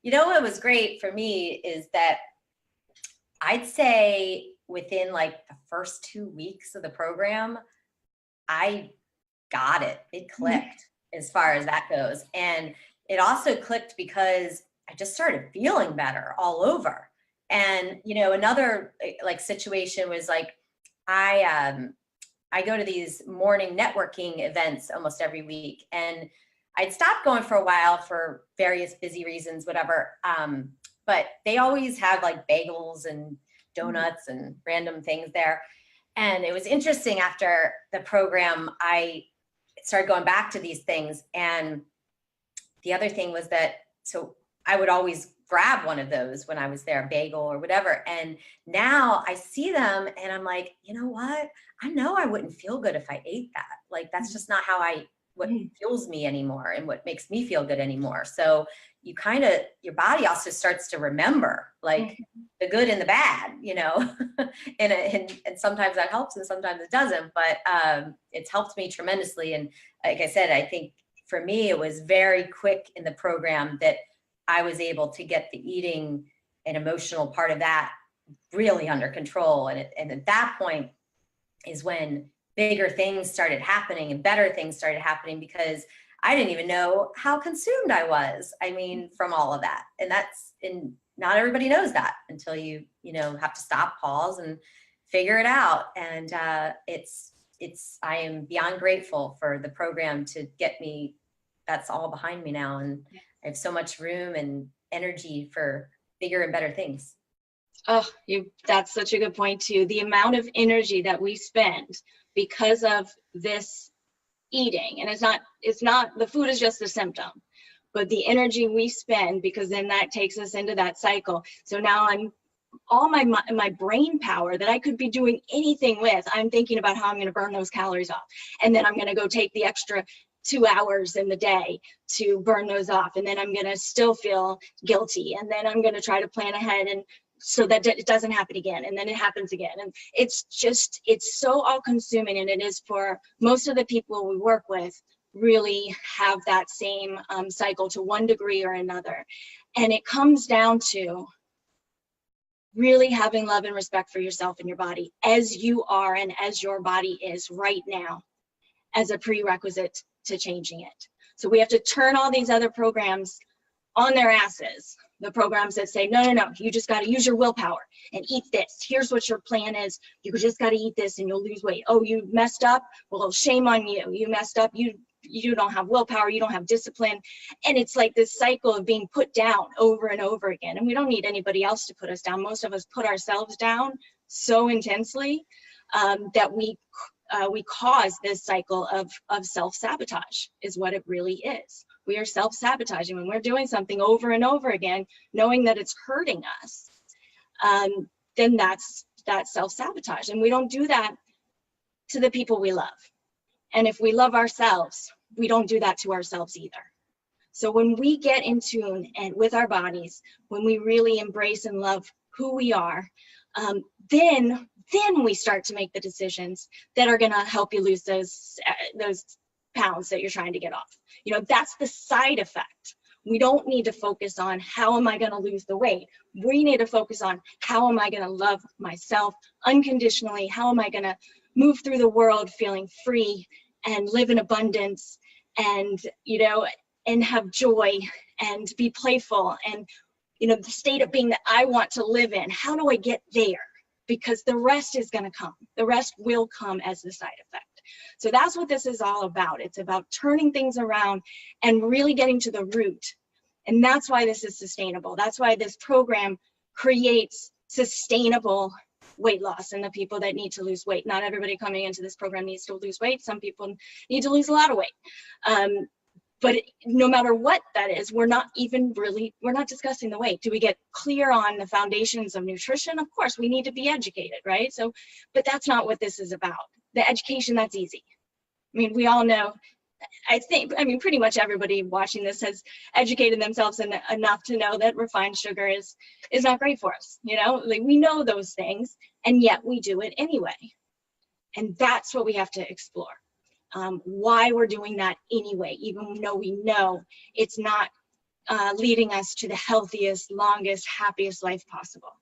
You know what was great for me is that I'd say within like the first 2 weeks of the program, I got it. It clicked as far as that goes. And it also clicked because I just started feeling better all over. And, you know, another like situation was like, I go to these morning networking events almost every week, and I'd stopped going for a while for various busy reasons, whatever. But they always have like bagels and donuts and random things there. And it was interesting, after the program, I started going back to these things. And the other thing was that, so I would always grab one of those when I was there, a bagel or whatever. And now I see them and I'm like, you know what? I know I wouldn't feel good if I ate that. Like, that's just not how what fuels me anymore and what makes me feel good anymore. So you kind of, your body also starts to remember like the good and the bad, you know, and sometimes that helps and sometimes it doesn't, but it's helped me tremendously. And like I said, I think for me, it was very quick in the program that I was able to get the eating and emotional part of that really under control. And at that point is when bigger things started happening and better things started happening, because I didn't even know how consumed I was. I mean, from all of that. And not everybody knows that until you have to stop, pause, and figure it out. And I am beyond grateful for the program to get me, that's all behind me now. And I have so much room and energy for bigger and better things. Oh, that's such a good point too. The amount of energy that we spend because of this eating, and it's not the food is just a symptom, but the energy we spend, because then that takes us into that cycle. So now all my brain power that I could be doing anything with, I'm thinking about how I'm going to burn those calories off, and then I'm going to go take the extra 2 hours in the day to burn those off, and then I'm going to still feel guilty, and then I'm going to try to plan ahead and so that it doesn't happen again, and then it happens again. And it's so all-consuming, and it is for most of the people we work with really have that same cycle to one degree or another. And it comes down to really having love and respect for yourself and your body as you are and as your body is right now, as a prerequisite to changing it. So we have to turn all these other programs on their asses. The programs that say, no, you just got to use your willpower and eat this. Here's what your plan is. You just got to eat this and you'll lose weight. Oh, you messed up? Well, shame on you. You messed up. You don't have willpower. You don't have discipline. And it's like this cycle of being put down over and over again. And we don't need anybody else to put us down. Most of us put ourselves down so intensely that we cause this cycle of self-sabotage is what it really is. We are self-sabotaging when we're doing something over and over again, knowing that it's hurting us. Then that's self-sabotage. And we don't do that to the people we love. And if we love ourselves, we don't do that to ourselves either. So when we get in tune and with our bodies, when we really embrace and love who we are, then we start to make the decisions that are going to help you lose those pounds that you're trying to get off. You know, that's the side effect. We don't need to focus on how am I going to lose the weight. We need to focus on how am I going to love myself unconditionally? How am I going to move through the world feeling free and live in abundance and, and have joy and be playful and, the state of being that I want to live in. How do I get there? Because the rest is going to come. The rest will come as the side effect. So that's what this is all about. It's about turning things around and really getting to the root. And that's why this is sustainable. That's why this program creates sustainable weight loss in the people that need to lose weight. Not everybody coming into this program needs to lose weight. Some people need to lose a lot of weight. But no matter what that is, we're not discussing the weight. Do we get clear on the foundations of nutrition? Of course, we need to be educated, right? But that's not what this is about. The education, that's easy. I mean, we all know, pretty much everybody watching this has educated themselves enough to know that refined sugar is not great for us. Like, we know those things, and yet we do it anyway. And that's what we have to explore. Why we're doing that anyway, even though we know it's not leading us to the healthiest, longest, happiest life possible.